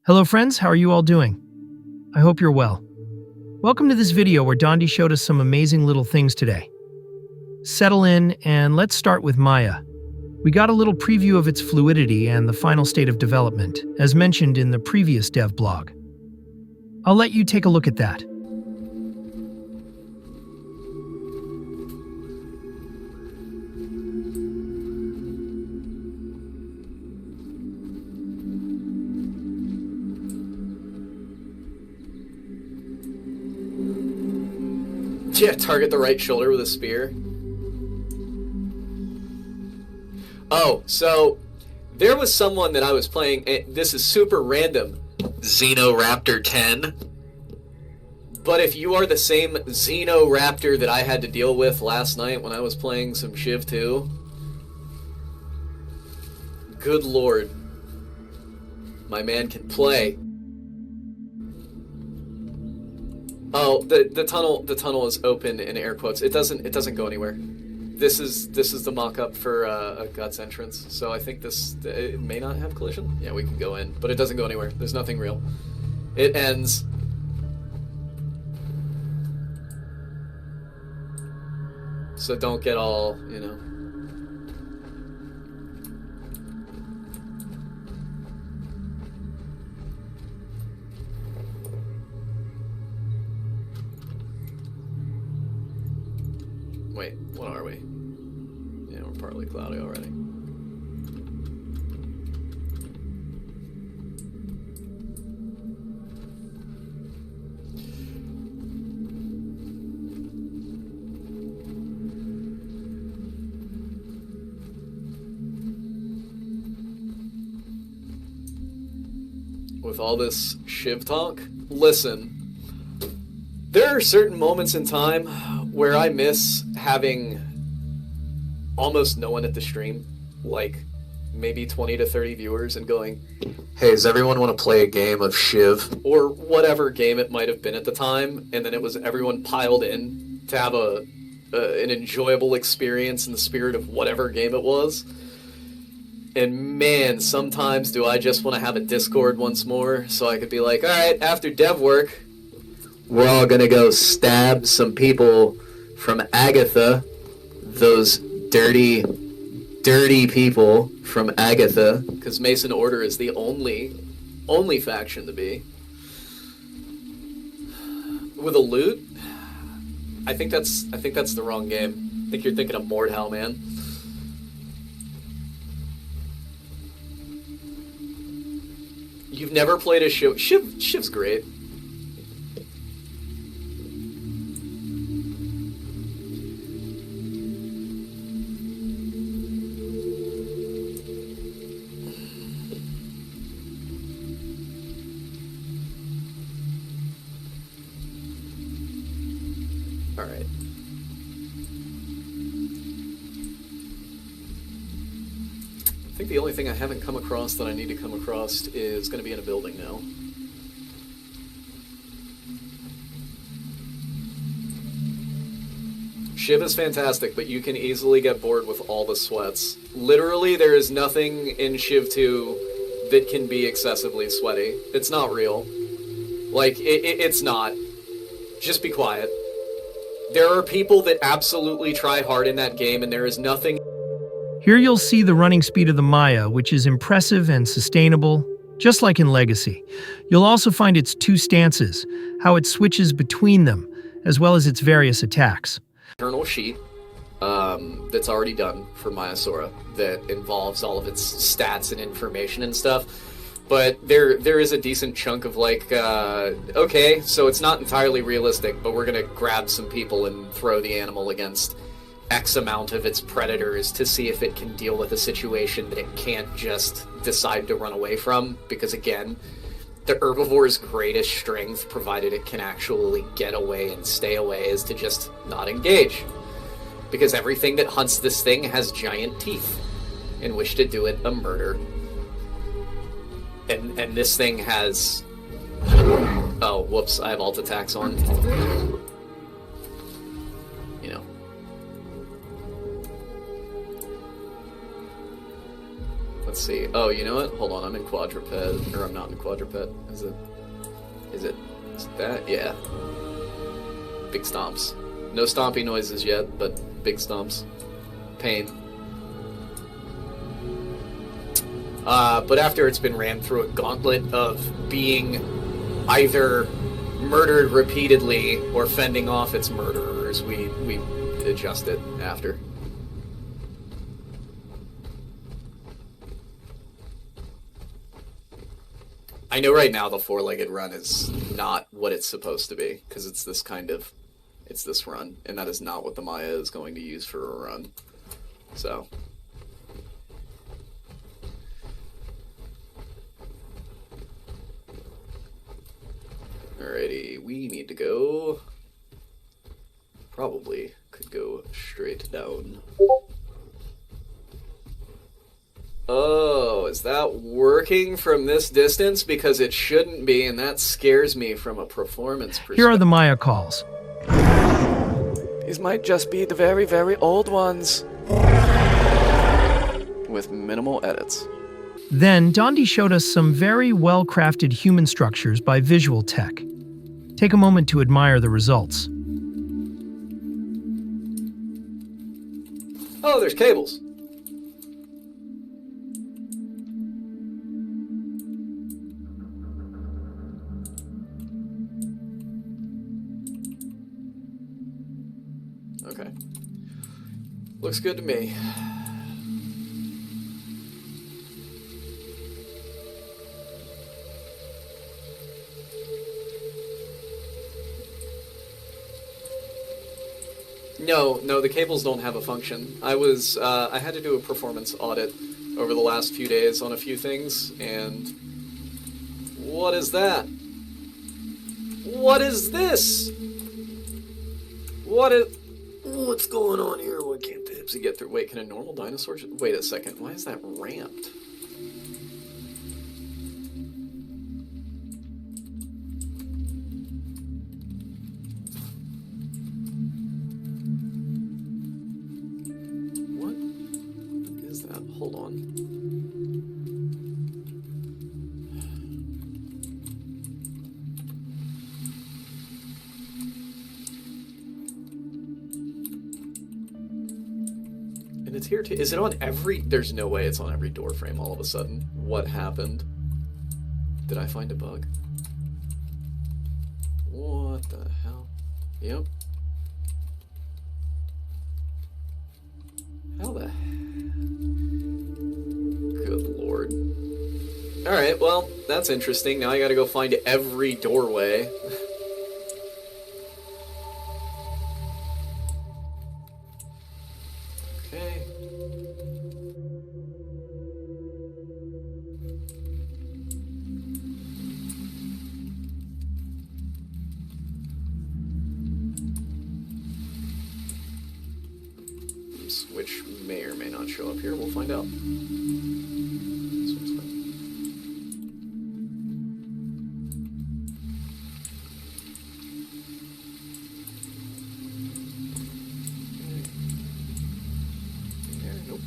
Hello friends, how are you all doing? I hope you're well. Welcome to this video where Dondi showed us some amazing little things today. Settle in and let's start with Maia. We got a little preview of its fluidity and the final state of development, as mentioned in the previous dev blog. I'll let you take a look at that. Yeah, target the right shoulder with a spear. Oh, so there was someone that I was playing, this is super random, Xenoraptor 10. But if you are the same Xenoraptor that I had to deal with last night when I was playing some Shiv 2, good lord, my man can play. Oh, the tunnel is open in air quotes. It doesn't go anywhere. This is the mock-up for a Guts entrance. So I think it may not have collision. Yeah, we can go in, but it doesn't go anywhere. There's nothing real. It ends. So don't get all, you know. Wait, what are we? Yeah, we're partly cloudy already. With all this Shiv talk, listen. There are certain moments in time where I miss having almost no one at the stream, like maybe 20 to 30 viewers, and going, hey, does everyone want to play a game of Shiv? Or whatever game it might have been at the time, and then it was everyone piled in to have an enjoyable experience in the spirit of whatever game it was. And man, sometimes do I just want to have a Discord once more, so I could be like, alright, after dev work, we're all gonna go stab some people from Agatha, those dirty people from Agatha, because Mason Order is the only faction to be. With a loot? I think that's the wrong game. I think you're thinking of Mordhau, man. You've never played a Shiv? Shiv's great. Alright. I think the only thing I haven't come across that I need to come across is going to be in a building now. Shiv is fantastic, but you can easily get bored with all the sweats. Literally, there is nothing in Shiv 2 that can be excessively sweaty. It's not real. Like, it's not. Just be quiet. There are people that absolutely try hard in that game, and there is nothing... Here you'll see the running speed of the Maia, which is impressive and sustainable, just like in Legacy. You'll also find its two stances, how it switches between them, as well as its various attacks. Internal sheet that's already done for Maia Sora that involves all of its stats and information and stuff. But there is a decent chunk of like, okay, so it's not entirely realistic, but we're gonna grab some people and throw the animal against X amount of its predators to see if it can deal with a situation that it can't just decide to run away from. Because again, the herbivore's greatest strength, provided it can actually get away and stay away, is to just not engage. Because everything that hunts this thing has giant teeth, and wish to do it a murder. And this thing has... Oh, whoops, I have alt attacks on. You know. Let's see. Oh, you know what? Hold on, I'm in quadruped. Or I'm not in quadruped. Is it? Is it that? Yeah. Big stomps. No stompy noises yet, but big stomps. Pain. But after it's been ran through a gauntlet of being either murdered repeatedly or fending off its murderers, we adjust it after. I know right now the four-legged run is not what it's supposed to be, because it's this run, and that is not what the Maia is going to use for a run. So. Alrighty, we need to go. Probably could go straight down. Oh, is that working from this distance? Because it shouldn't be, and that scares me from a performance perspective. Here are the Maia calls. These might just be the very, very old ones. With minimal edits. Then, Dondi showed us some very well-crafted human structures by visual tech. Take a moment to admire the results. Oh, there's cables. Okay. Looks good to me. No, the cables don't have a function. I had to do a performance audit over the last few days on a few things, and what is that? What is this? What's going on here? Why can't the Hipsy get through? Wait, can a normal dinosaur wait a second, why is that ramped? Hold on. And it's here too. Is it on every... There's no way it's on every door frame all of a sudden. What happened? Did I find a bug? What the hell? Yep. How the... Good lord. Alright, well, that's interesting. Now I gotta go find every doorway. Okay. Which may or may not show up here. We'll find out. This one's fine. There, nope.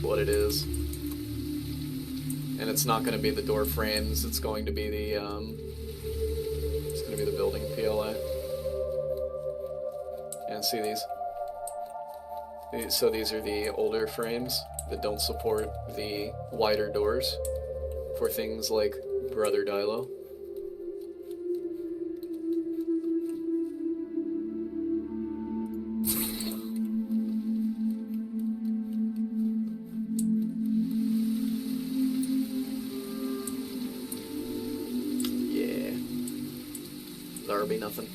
What it is. And it's not going to be the door frames. It's going to be the building PLA. And see these? So these are the older frames that don't support the wider doors for things like Brother Dilo. There'll be nothing.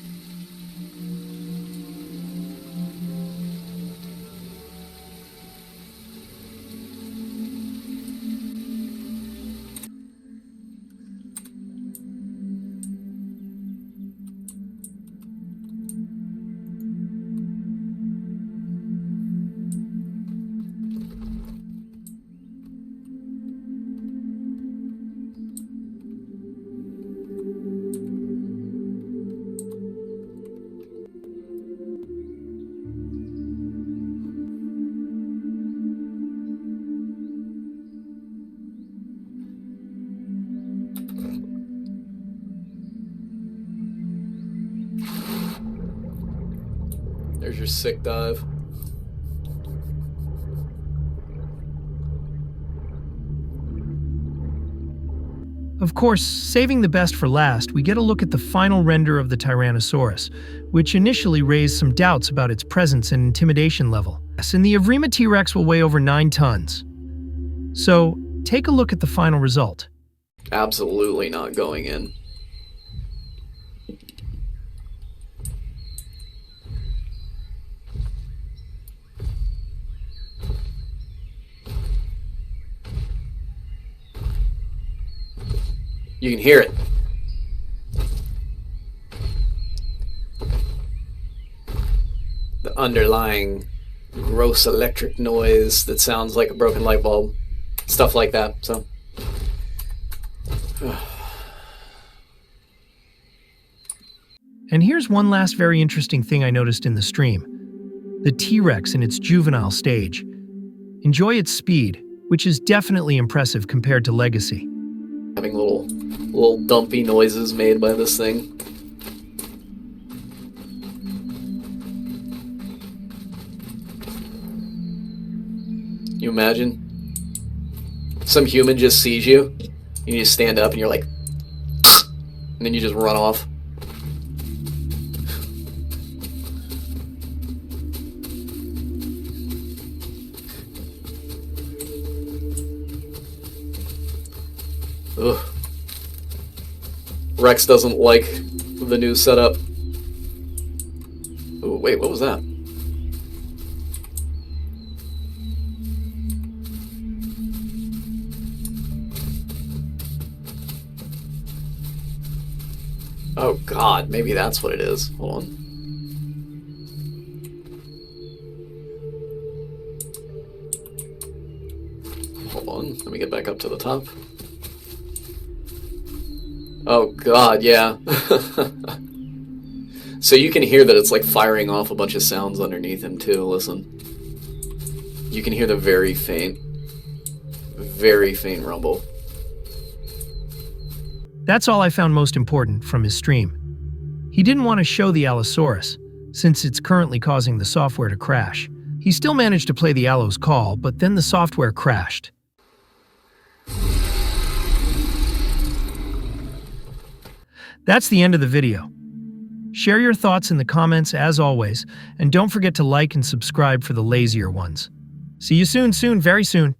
your sick dive. Of course, saving the best for last, we get a look at the final render of the Tyrannosaurus, which initially raised some doubts about its presence and intimidation level. Yes, and the Evrima T-Rex will weigh over 9 tons. So, take a look at the final result. Absolutely not going in. You can hear it. The underlying gross electric noise that sounds like a broken light bulb. Stuff like that, so. And here's one last very interesting thing I noticed in the stream. The T-Rex in its juvenile stage. Enjoy its speed, which is definitely impressive compared to Legacy. Having little dumpy noises made by this thing. You imagine? Some human just sees you, and you just stand up and you're like, and then you just run off. Ugh. Rex doesn't like the new setup. Oh, wait, what was that? Oh god, maybe that's what it is. Hold on. Hold on, let me get back up to the top. Oh god, yeah. So you can hear that it's like firing off a bunch of sounds underneath him too, listen. You can hear the very faint rumble. That's all I found most important from his stream. He didn't want to show the Allosaurus, since it's currently causing the software to crash. He still managed to play the Allo's call, but then the software crashed. That's the end of the video. Share your thoughts in the comments as always, and don't forget to like and subscribe for the lazier ones. See you soon, very soon.